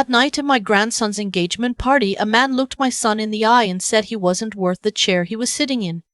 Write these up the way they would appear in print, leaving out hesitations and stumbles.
That night at my grandson's engagement party, a man looked my son in the eye and said he wasn't worth the chair he was sitting in.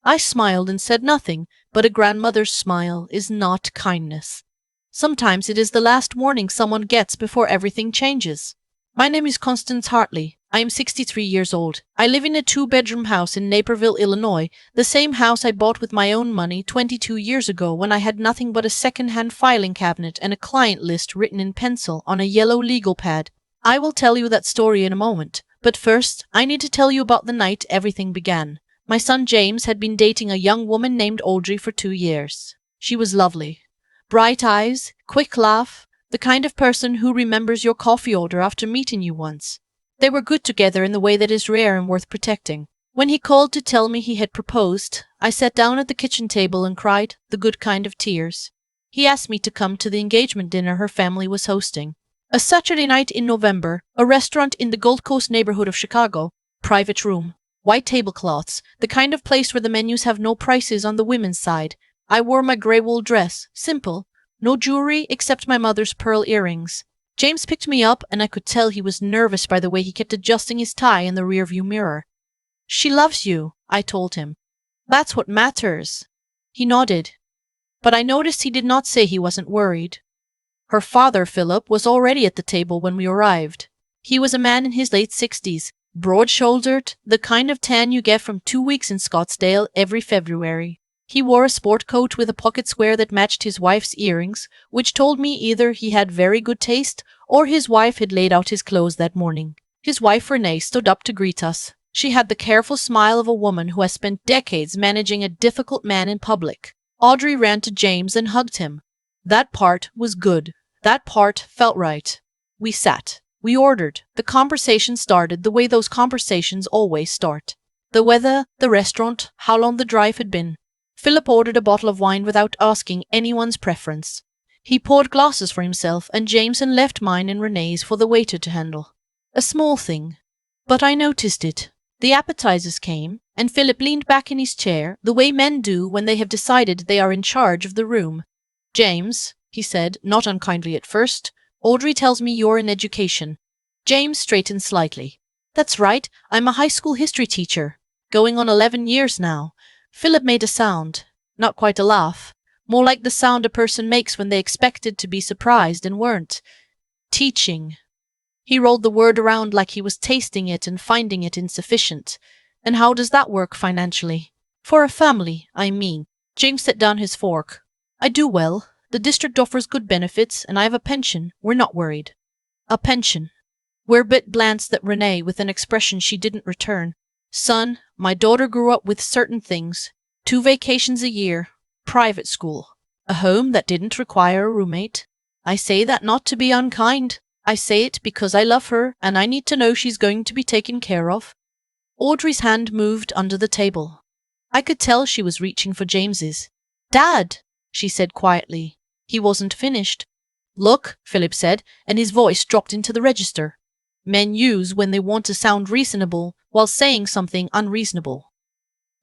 I smiled and said nothing, but a grandmother's smile is not kindness. Sometimes it is the last warning someone gets before everything changes. My name is Constance Hartley. I am 63 years old. I live in a 2-bedroom house in Naperville, Illinois, the same house I bought with my own money 22 years ago when I had nothing but a second-hand filing cabinet and a client list written in pencil on a yellow legal pad. I will tell you that story in a moment, but first, I need to tell you about the night everything began. My son James had been dating a young woman named Audrey for 2 years. She was lovely. Bright eyes, quick laugh, the kind of person who remembers your coffee order after meeting you once. They were good together in the way that is rare and worth protecting. When he called to tell me he had proposed, I sat down at the kitchen table and cried, the good kind of tears. He asked me to come to the engagement dinner her family was hosting. A Saturday night in November, a restaurant in the Gold Coast neighborhood of Chicago, private room, white tablecloths, the kind of place where the menus have no prices on the women's side. I wore my grey wool dress, simple, no jewelry except my mother's pearl earrings. James picked me up and I could tell he was nervous by the way he kept adjusting his tie in the rearview mirror. She loves you, I told him. That's what matters. He nodded. But I noticed he did not say he wasn't worried. Her father, Philip, was already at the table when we arrived. He was a man in his late 60s, broad-shouldered, the kind of tan you get from 2 weeks in Scottsdale every February. He wore a sport coat with a pocket square that matched his wife's earrings, which told me either he had very good taste or his wife had laid out his clothes that morning. His wife Renee stood up to greet us. She had the careful smile of a woman who has spent decades managing a difficult man in public. Audrey ran to James and hugged him. That part was good. That part felt right. We sat. We ordered. The conversation started the way those conversations always start. The weather, the restaurant, how long the drive had been. Philip ordered a bottle of wine without asking anyone's preference. He poured glasses for himself and James and left mine and Renee's for the waiter to handle. A small thing. But I noticed it. The appetizers came, and Philip leaned back in his chair, the way men do when they have decided they are in charge of the room. James, he said, not unkindly at first, Audrey tells me you're in education. James straightened slightly. That's right, I'm a high school history teacher. Going on 11 years now. Philip made a sound. Not quite a laugh. More like the sound a person makes when they expected to be surprised and weren't. Teaching. He rolled the word around like he was tasting it and finding it insufficient. And how does that work financially? For a family, I mean. James set down his fork. I do well. The district offers good benefits, and I have a pension. We're not worried. A pension. Werbit glanced at Renee with an expression she didn't return. Son, my daughter grew up with certain things. 2 vacations a year. Private school. A home that didn't require a roommate. I say that not to be unkind. I say it because I love her, and I need to know she's going to be taken care of. Audrey's hand moved under the table. I could tell she was reaching for James's. Dad, she said quietly. He wasn't finished. Look, Philip said, and his voice dropped into the register. Men use when they want to sound reasonable while saying something unreasonable.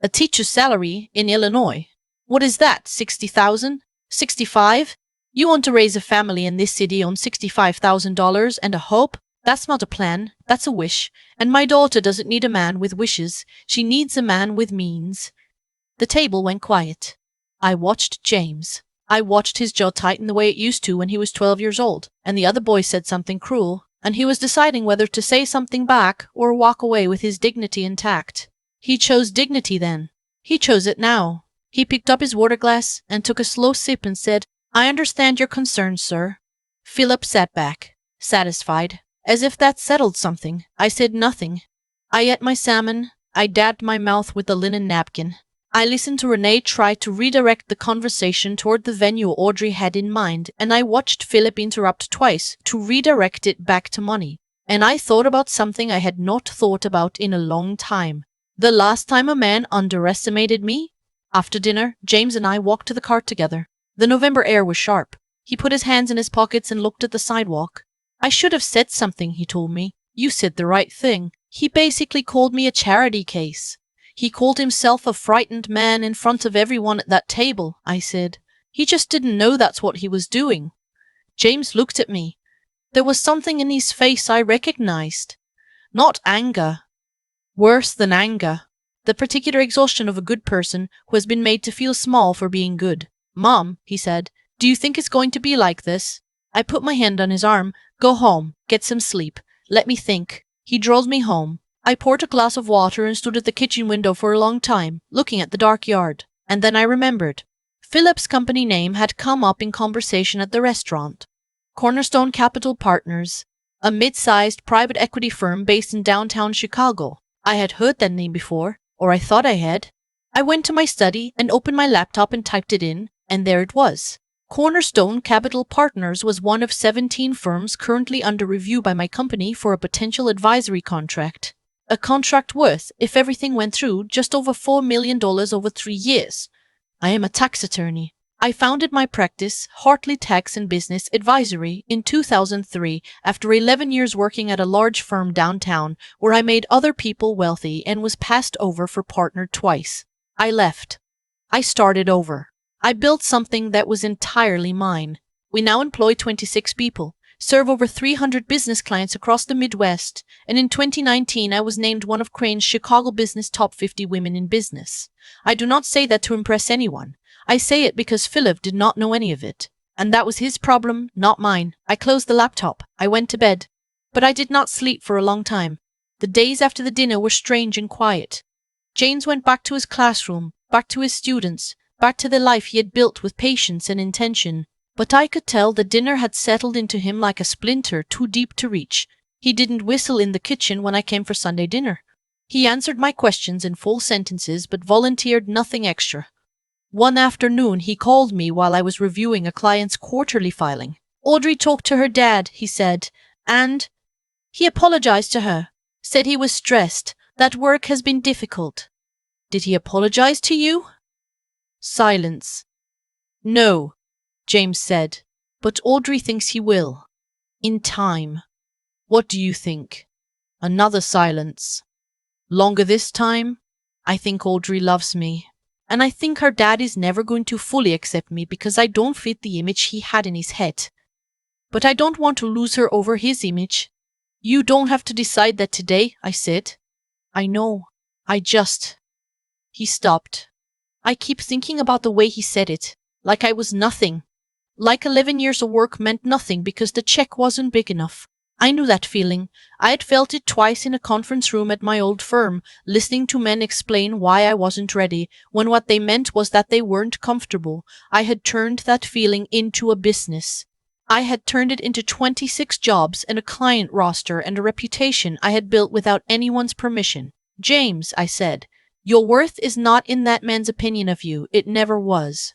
A teacher's salary in Illinois. What is that, 60,000? 65? You want to raise a family in this city on $65,000 and a hope? That's not a plan, that's a wish. And my daughter doesn't need a man with wishes, she needs a man with means. The table went quiet. I watched James. I watched his jaw tighten the way it used to when he was 12 years old, and the other boy said something cruel, and he was deciding whether to say something back or walk away with his dignity intact. He chose dignity then. He chose it now. He picked up his water glass and took a slow sip and said, I understand your concerns, sir. Philip sat back, satisfied, as if that settled something. I said nothing. I ate my salmon. I dabbed my mouth with the linen napkin. I listened to Renee try to redirect the conversation toward the venue Audrey had in mind, and I watched Philip interrupt twice to redirect it back to money. And I thought about something I had not thought about in a long time. The last time a man underestimated me? After dinner, James and I walked to the car together. The November air was sharp. He put his hands in his pockets and looked at the sidewalk. I should have said something, he told me. You said the right thing. He basically called me a charity case. He called himself a frightened man in front of everyone at that table, I said. He just didn't know that's what he was doing. James looked at me. There was something in his face I recognized. Not anger. Worse than anger. The particular exhaustion of a good person who has been made to feel small for being good. Mom, he said, do you think it's going to be like this? I put my hand on his arm. Go home. Get some sleep. Let me think. He drove me home. I poured a glass of water and stood at the kitchen window for a long time, looking at the dark yard. And then I remembered. Philip's company name had come up in conversation at the restaurant. Cornerstone Capital Partners, a mid-sized private equity firm based in downtown Chicago. I had heard that name before, or I thought I had. I went to my study and opened my laptop and typed it in, and there it was. Cornerstone Capital Partners was one of 17 firms currently under review by my company for a potential advisory contract. A contract worth, if everything went through, just over $4 million over 3 years. I am a tax attorney. I founded my practice, Hartley Tax and Business Advisory, in 2003 after 11 years working at a large firm downtown where I made other people wealthy and was passed over for partner twice. I left. I started over. I built something that was entirely mine. We now employ 26 people, serve over 300 business clients across the Midwest, and in 2019 I was named one of Crain's Chicago Business Top 50 Women in Business. I do not say that to impress anyone. I say it because Philip did not know any of it. And that was his problem, not mine. I closed the laptop. I went to bed. But I did not sleep for a long time. The days after the dinner were strange and quiet. James went back to his classroom, back to his students, back to the life he had built with patience and intention. But I could tell the dinner had settled into him like a splinter too deep to reach. He didn't whistle in the kitchen when I came for Sunday dinner. He answered my questions in full sentences but volunteered nothing extra. One afternoon, he called me while I was reviewing a client's quarterly filing. Audrey talked to her dad, he said, and he apologized to her, said he was stressed, that work has been difficult. Did he apologize to you? Silence. No, James said, but Audrey thinks he will. In time. What do you think? Another silence. Longer this time? I think Audrey loves me. And I think her dad is never going to fully accept me because I don't fit the image he had in his head. But I don't want to lose her over his image. You don't have to decide that today, I said. I know. He stopped. I keep thinking about the way he said it, like I was nothing. Like 11 years of work meant nothing because the check wasn't big enough. I knew that feeling. I had felt it twice in a conference room at my old firm, listening to men explain why I wasn't ready, when what they meant was that they weren't comfortable. I had turned that feeling into a business. I had turned it into 26 jobs and a client roster and a reputation I had built without anyone's permission. James, I said, your worth is not in that man's opinion of you. It never was.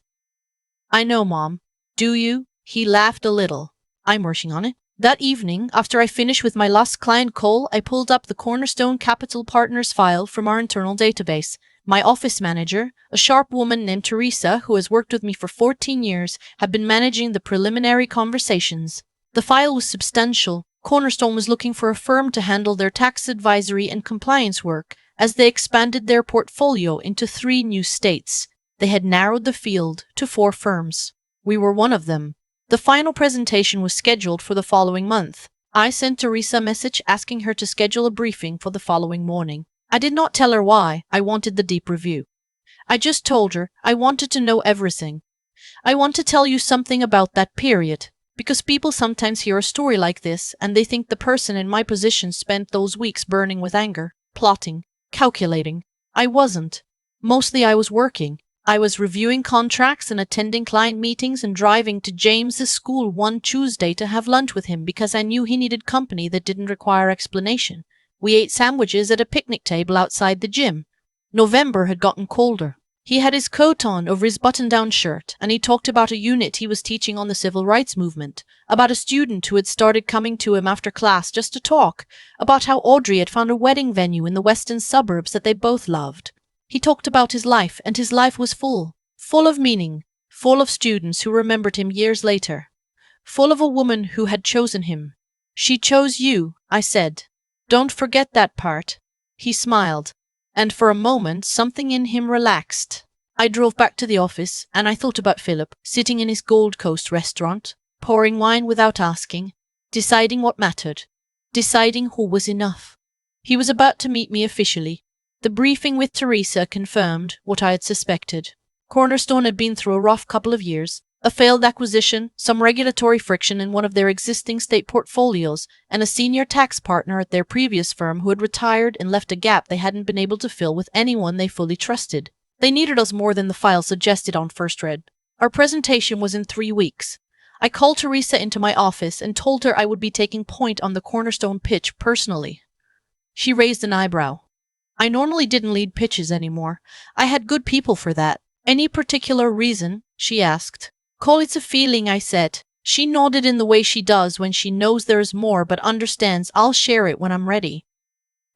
I know, Mom. Do you? He laughed a little. I'm working on it. That evening, after I finished with my last client call, I pulled up the Cornerstone Capital Partners file from our internal database. My office manager, a sharp woman named Teresa, who has worked with me for 14 years, had been managing the preliminary conversations. The file was substantial. Cornerstone was looking for a firm to handle their tax advisory and compliance work as they expanded their portfolio into 3 new states. They had narrowed the field to 4 firms. We were one of them. The final presentation was scheduled for the following month. I sent Teresa a message asking her to schedule a briefing for the following morning. I did not tell her why I wanted the deep review. I just told her I wanted to know everything. I want to tell you something about that period, because people sometimes hear a story like this and they think the person in my position spent those weeks burning with anger, plotting, calculating. I wasn't. Mostly I was working. I was reviewing contracts and attending client meetings and driving to James's school one Tuesday to have lunch with him because I knew he needed company that didn't require explanation. We ate sandwiches at a picnic table outside the gym. November had gotten colder. He had his coat on over his button-down shirt, and he talked about a unit he was teaching on the civil rights movement, about a student who had started coming to him after class just to talk, about how Audrey had found a wedding venue in the western suburbs that they both loved. He talked about his life, and his life was full of meaning, full of students who remembered him years later, full of a woman who had chosen him. She chose you, I said. Don't forget that part. He smiled, and for a moment something in him relaxed. I drove back to the office, and I thought about Philip, sitting in his Gold Coast restaurant, pouring wine without asking. deciding what mattered, deciding who was enough. He was about to meet me officially. The briefing with Teresa confirmed what I had suspected. Cornerstone had been through a rough couple of years, a failed acquisition, some regulatory friction in one of their existing state portfolios, and a senior tax partner at their previous firm who had retired and left a gap they hadn't been able to fill with anyone they fully trusted. They needed us more than the file suggested on first read. Our presentation was in 3 weeks. I called Teresa into my office and told her I would be taking point on the Cornerstone pitch personally. She raised an eyebrow. I normally didn't lead pitches anymore. I had good people for that. Any particular reason? She asked. Call it a feeling, I said. She nodded in the way she does when she knows there is more but understands I'll share it when I'm ready.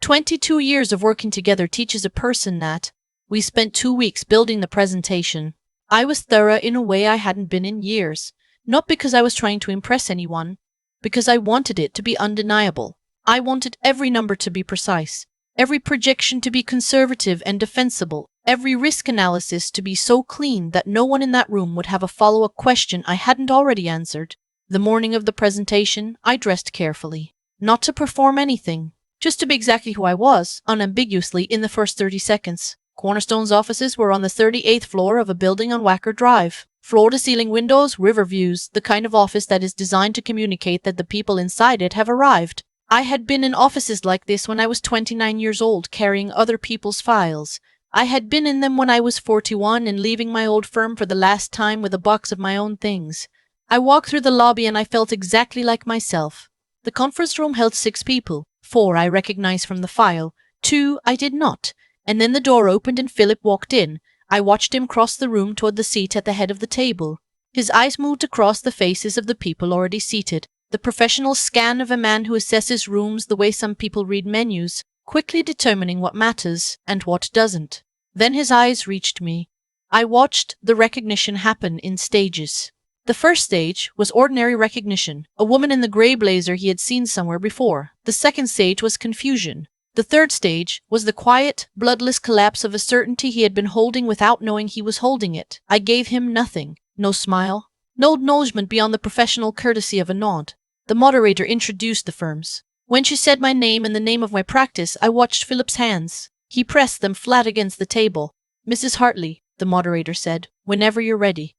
22 years of working together teaches a person that. We spent 2 weeks building the presentation. I was thorough in a way I hadn't been in years. Not because I was trying to impress anyone, because I wanted it to be undeniable. I wanted every number to be precise, every projection to be conservative and defensible, every risk analysis to be so clean that no one in that room would have a follow-up question I hadn't already answered. The morning of the presentation, I dressed carefully. Not to perform anything, just to be exactly who I was, unambiguously in the first 30 seconds. Cornerstone's offices were on the 38th floor of a building on Wacker Drive. Floor-to-ceiling windows, river views, the kind of office that is designed to communicate that the people inside it have arrived. I had been in offices like this when I was 29 years old, carrying other people's files. I had been in them when I was 41 and leaving my old firm for the last time with a box of my own things. I walked through the lobby and I felt exactly like myself. The conference room held 6 people. 4 I recognized from the file. 2 I did not. And then the door opened and Philip walked in. I watched him cross the room toward the seat at the head of the table. His eyes moved across the faces of the people already seated. The professional scan of a man who assesses rooms the way some people read menus, quickly determining what matters and what doesn't. Then his eyes reached me. I watched the recognition happen in stages. The first stage was ordinary recognition, a woman in the grey blazer he had seen somewhere before. The second stage was confusion. The third stage was the quiet, bloodless collapse of a certainty he had been holding without knowing he was holding it. I gave him nothing. No smile. No acknowledgement beyond the professional courtesy of a nod. The moderator introduced the firms. When she said my name and the name of my practice, I watched Philip's hands. He pressed them flat against the table. Mrs. Hartley, the moderator said, whenever you're ready.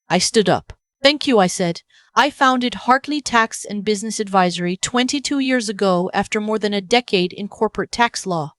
I stood up. Thank you, I said. I founded Hartley Tax and Business Advisory 22 years ago after more than a decade in corporate tax law.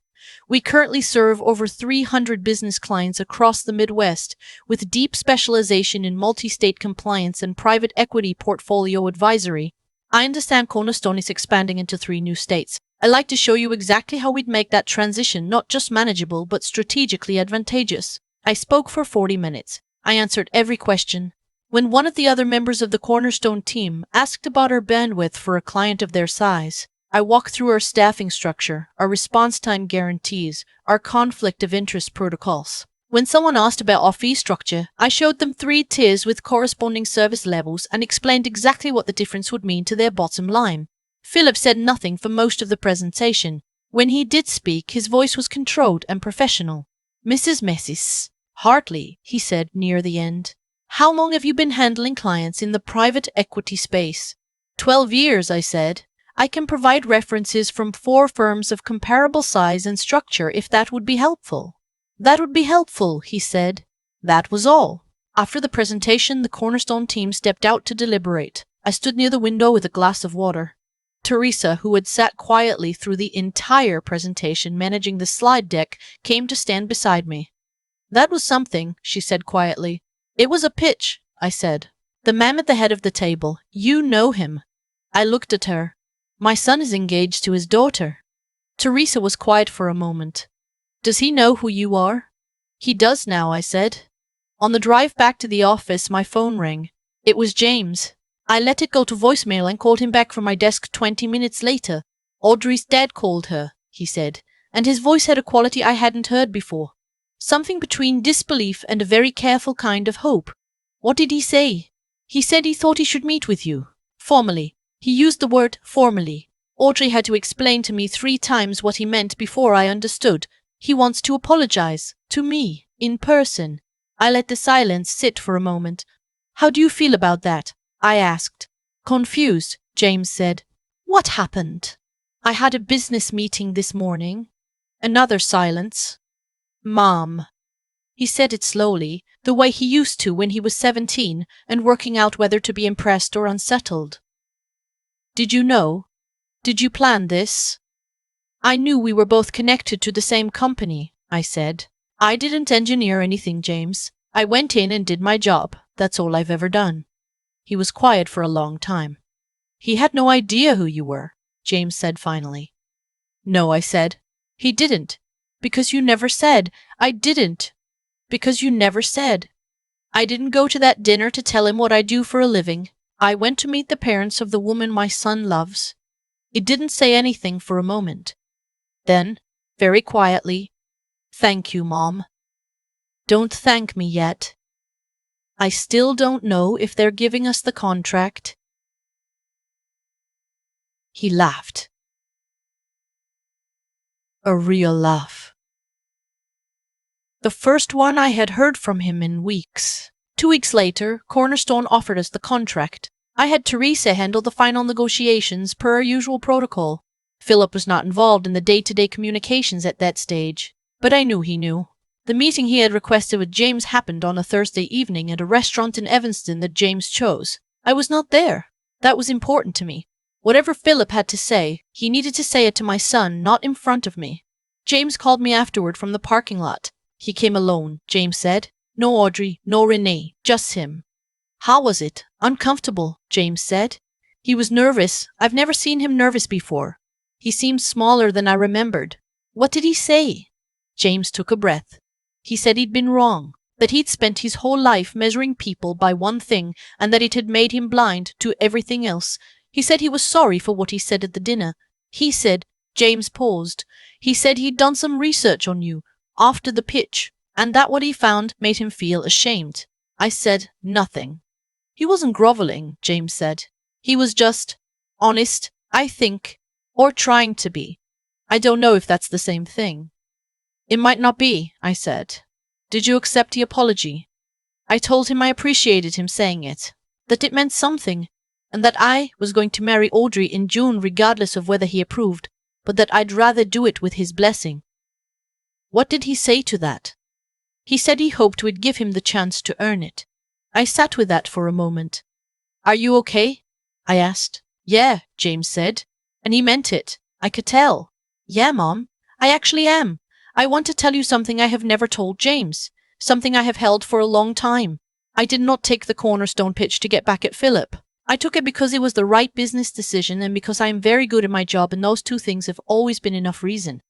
We currently serve over 300 business clients across the Midwest with deep specialization in multi-state compliance and private equity portfolio advisory. I understand Cornerstone is expanding into 3 new states. I'd like to show you exactly how we'd make that transition not just manageable but strategically advantageous. I spoke for 40 minutes. I answered every question. When one of the other members of the Cornerstone team asked about our bandwidth for a client of their size, I walked through our staffing structure, our response time guarantees, our conflict of interest protocols. When someone asked about our fee structure, I showed them 3 tiers with corresponding service levels and explained exactly what the difference would mean to their bottom line. Philip said nothing for most of the presentation. When he did speak, his voice was controlled and professional. Mrs. Hartley, he said near the end. How long have you been handling clients in the private equity space? 12 years, I said. I can provide references from 4 firms of comparable size and structure if that would be helpful. That would be helpful, he said. That was all. After the presentation, the Cornerstone team stepped out to deliberate. I stood near the window with a glass of water. Teresa, who had sat quietly through the entire presentation managing the slide deck, came to stand beside me. That was something, she said quietly. It was a pitch, I said. The man at the head of the table. You know him. I looked at her. My son is engaged to his daughter. Teresa was quiet for a moment. Does he know who you are? He does now, I said. On the drive back to the office, my phone rang. It was James. I let it go to voicemail and called him back from my desk 20 minutes later. Audrey's dad called her, he said, and his voice had a quality I hadn't heard before. Something between disbelief and a very careful kind of hope. What did he say? He said he thought he should meet with you. Formally. He used the word formally. Audrey had to explain to me 3 times what he meant before I understood. He wants to apologize. To me. In person. I let the silence sit for a moment. How do you feel about that? I asked. Confused. James said. What happened? I had a business meeting this morning. Another silence. Mom. He said it slowly, the way he used to when he was 17 and working out whether to be impressed or unsettled. Did you know? Did you plan this? I knew we were both connected to the same company, I said. I didn't engineer anything, James. I went in and did my job. That's all I've ever done. He was quiet for a long time. He had no idea who you were, James said finally. No, I said. He didn't. Because you never said. I didn't. Because you never said. I didn't go to that dinner to tell him what I do for a living. I went to meet the parents of the woman my son loves. He didn't say anything for a moment. Then, very quietly, thank you, Mom. Don't thank me yet. I still don't know if they're giving us the contract. He laughed. A real laugh. The first one I had heard from him in weeks. 2 weeks later, Cornerstone offered us the contract. I had Teresa handle the final negotiations per our usual protocol. Philip was not involved in the day-to-day communications at that stage, but I knew he knew. The meeting he had requested with James happened on a Thursday evening at a restaurant in Evanston that James chose. I was not there. That was important to me. Whatever Philip had to say, he needed to say it to my son, not in front of me. James called me afterward from the parking lot. He came alone, James said. No Audrey, no Renee, just him. How was it? Uncomfortable, James said. He was nervous. I've never seen him nervous before. He seemed smaller than I remembered. What did he say? James took a breath. He said he'd been wrong, that he'd spent his whole life measuring people by one thing and that it had made him blind to everything else. He said he was sorry for what he said at the dinner. He said, James paused, he said he'd done some research on you after the pitch, and that what he found made him feel ashamed. I said nothing. He wasn't groveling, James said. He was just honest, I think, or trying to be. I don't know if that's the same thing. It might not be, I said. Did you accept the apology? I told him I appreciated him saying it, that it meant something, and that I was going to marry Audrey in June regardless of whether he approved, but that I'd rather do it with his blessing. What did he say to that? He said he hoped we'd give him the chance to earn it. I sat with that for a moment. Are you okay? I asked. Yeah, James said. And he meant it. I could tell. Yeah, Mom. I actually am. I want to tell you something I have never told James. Something I have held for a long time. I did not take the Cornerstone pitch to get back at Philip. I took it because it was the right business decision and because I am very good at my job, and those two things have always been enough reason.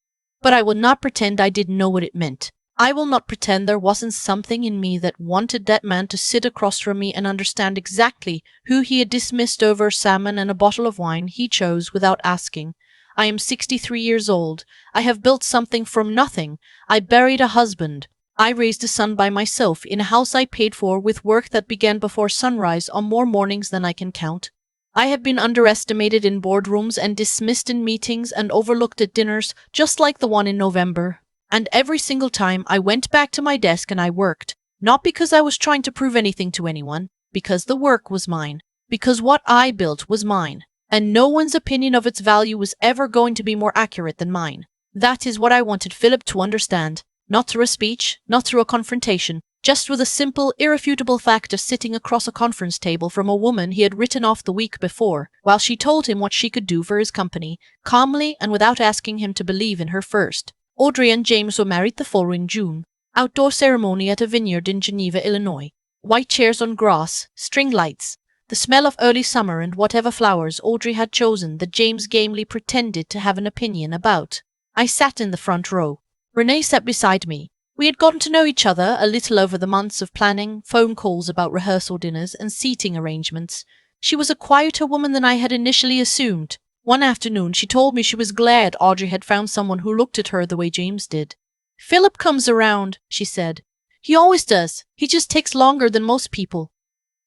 But I will not pretend I didn't know what it meant. I will not pretend there wasn't something in me that wanted that man to sit across from me and understand exactly who he had dismissed over salmon and a bottle of wine he chose without asking. I am 63 years old. I have built something from nothing. I buried a husband. I raised a son by myself in a house I paid for with work that began before sunrise on more mornings than I can count. I have been underestimated in boardrooms and dismissed in meetings and overlooked at dinners just like the one in November. And every single time I went back to my desk and I worked, not because I was trying to prove anything to anyone, because the work was mine, because what I built was mine, and no one's opinion of its value was ever going to be more accurate than mine. That is what I wanted Philip to understand, not through a speech, not through a confrontation, just with a simple, irrefutable fact of sitting across a conference table from a woman he had written off the week before, while she told him what she could do for his company, calmly and without asking him to believe in her first. Audrey and James were married the following June. Outdoor ceremony at a vineyard in Geneva, Illinois. White chairs on grass, string lights, the smell of early summer and whatever flowers Audrey had chosen that James gamely pretended to have an opinion about. I sat in the front row. Renee sat beside me. We had gotten to know each other a little over the months of planning, phone calls about rehearsal dinners and seating arrangements. She was a quieter woman than I had initially assumed. One afternoon, she told me she was glad Audrey had found someone who looked at her the way James did. Philip comes around, she said. He always does. He just takes longer than most people.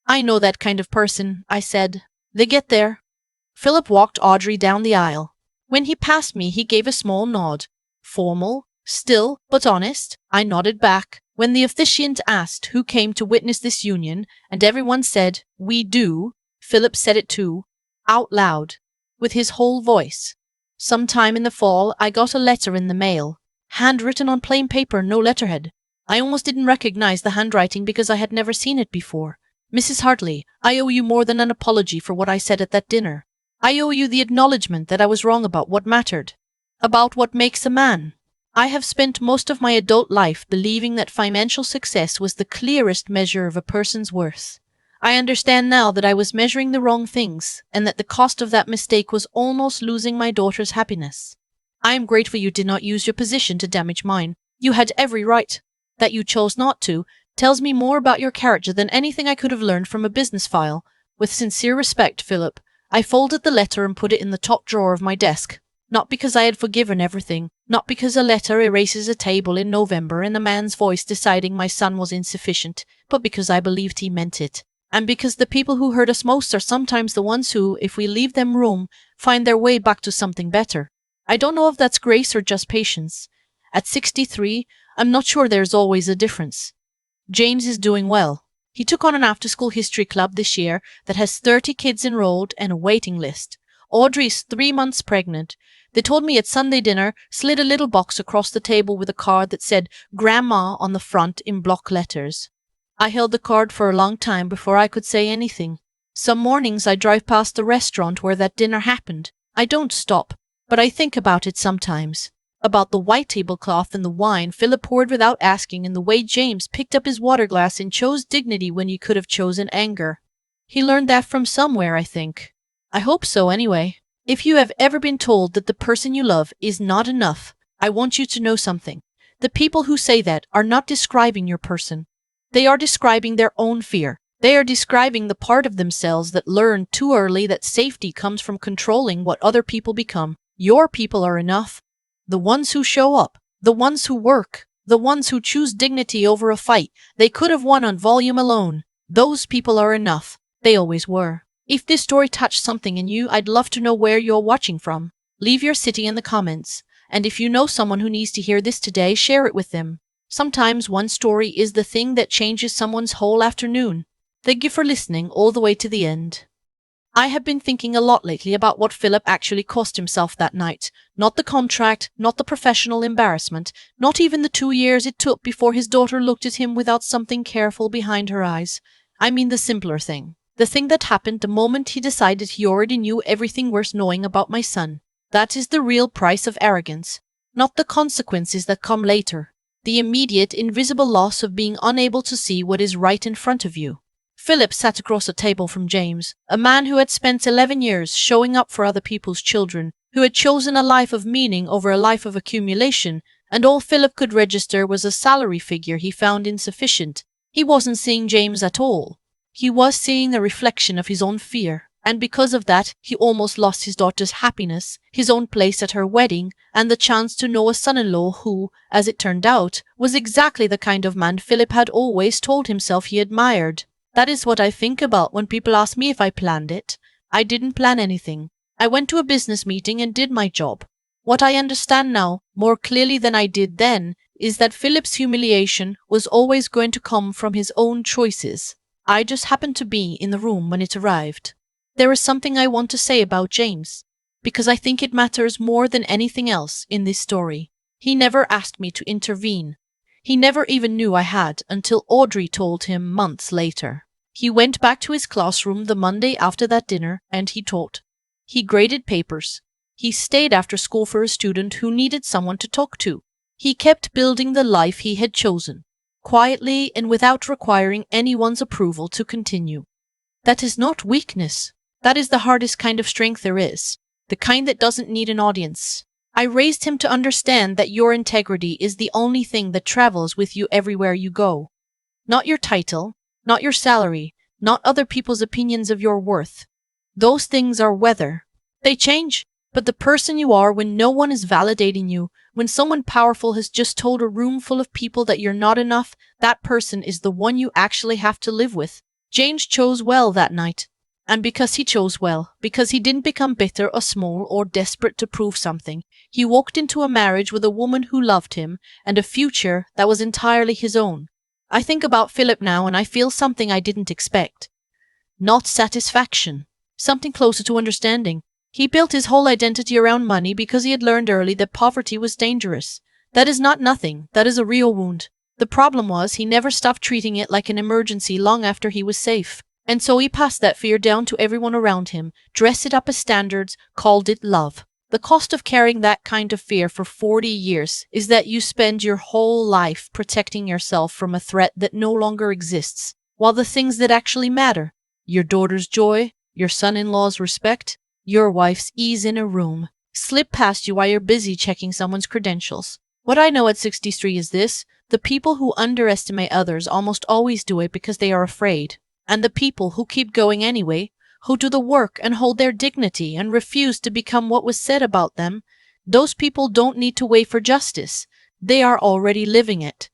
I know that kind of person, I said. They get there. Philip walked Audrey down the aisle. When he passed me, he gave a small nod. Formal, still, but honest. I nodded back. When the officiant asked who came to witness this union, and everyone said, "We do," Philip said it too. out loud, with his whole voice. Sometime in the fall, I got a letter in the mail, handwritten on plain paper, no letterhead. I almost didn't recognize the handwriting because I had never seen it before. Mrs. Hartley, I owe you more than an apology for what I said at that dinner. I owe you the acknowledgement that I was wrong about what mattered, about what makes a man. I have spent most of my adult life believing that financial success was the clearest measure of a person's worth. I understand now that I was measuring the wrong things, and that the cost of that mistake was almost losing my daughter's happiness. I am grateful you did not use your position to damage mine. You had every right. That you chose not to tells me more about your character than anything I could have learned from a business file. With sincere respect, Philip. I folded the letter and put it in the top drawer of my desk. Not because I had forgiven everything, not because a letter erases a table in November and a man's voice deciding my son was insufficient, but because I believed he meant it. And because the people who hurt us most are sometimes the ones who, if we leave them room, find their way back to something better. I don't know if that's grace or just patience. At 63, I'm not sure there's always a difference. James is doing well. He took on an after-school history club this year that has 30 kids enrolled and a waiting list. Audrey's 3 months pregnant. They told me at Sunday dinner, slid a little box across the table with a card that said Grandma on the front in block letters. I held the card for a long time before I could say anything. Some mornings I drive past the restaurant where that dinner happened. I don't stop, but I think about it sometimes. About the white tablecloth and the wine Philip poured without asking, and the way James picked up his water glass and chose dignity when he could have chosen anger. He learned that from somewhere, I think. I hope so, anyway. If you have ever been told that the person you love is not enough, I want you to know something. The people who say that are not describing your person. They are describing their own fear. They are describing the part of themselves that learned too early that safety comes from controlling what other people become. Your people are enough. The ones who show up, the ones who work, the ones who choose dignity over a fight they could have won on volume alone. Those people are enough. They always were. If this story touched something in you, I'd love to know where you're watching from. Leave your city in the comments. And if you know someone who needs to hear this today, share it with them. Sometimes one story is the thing that changes someone's whole afternoon. Thank you for listening all the way to the end. I have been thinking a lot lately about what Philip actually cost himself that night. Not the contract, not the professional embarrassment, not even the 2 years it took before his daughter looked at him without something careful behind her eyes. I mean the simpler thing. The thing that happened the moment he decided he already knew everything worth knowing about my son. That is the real price of arrogance. Not the consequences that come later. The immediate, invisible loss of being unable to see what is right in front of you. Philip sat across a table from James, a man who had spent 11 years showing up for other people's children, who had chosen a life of meaning over a life of accumulation, and all Philip could register was a salary figure he found insufficient. He wasn't seeing James at all. He was seeing a reflection of his own fear, and because of that, he almost lost his daughter's happiness, his own place at her wedding, and the chance to know a son-in-law who, as it turned out, was exactly the kind of man Philip had always told himself he admired. That is what I think about when people ask me if I planned it. I didn't plan anything. I went to a business meeting and did my job. What I understand now, more clearly than I did then, is that Philip's humiliation was always going to come from his own choices. I just happened to be in the room when it arrived. There is something I want to say about James, because I think it matters more than anything else in this story. He never asked me to intervene. He never even knew I had until Audrey told him months later. He went back to his classroom the Monday after that dinner and he taught. He graded papers. He stayed after school for a student who needed someone to talk to. He kept building the life he had chosen, quietly and without requiring anyone's approval to continue. That is not weakness. That is the hardest kind of strength there is, the kind that doesn't need an audience. I raised him to understand that your integrity is the only thing that travels with you everywhere you go. Not your title, not your salary, not other people's opinions of your worth. Those things are weather. They change, but the person you are when no one is validating you, when someone powerful has just told a room full of people that you're not enough, that person is the one you actually have to live with. James chose well that night. And because he chose well, because he didn't become bitter or small or desperate to prove something, he walked into a marriage with a woman who loved him and a future that was entirely his own. I think about Philip now and I feel something I didn't expect. Not satisfaction. something closer to understanding. He built his whole identity around money because he had learned early that poverty was dangerous. That is not nothing, that is a real wound. The problem was he never stopped treating it like an emergency long after he was safe. And so he passed that fear down to everyone around him, dressed it up as standards, called it love. The cost of carrying that kind of fear for 40 years is that you spend your whole life protecting yourself from a threat that no longer exists, while the things that actually matter, your daughter's joy, your son-in-law's respect, your wife's ease in a room, slip past you while you're busy checking someone's credentials. What I know at 63 is this: the people who underestimate others almost always do it because they are afraid. And the people who keep going anyway, who do the work and hold their dignity and refuse to become what was said about them, those people don't need to wait for justice. They are already living it.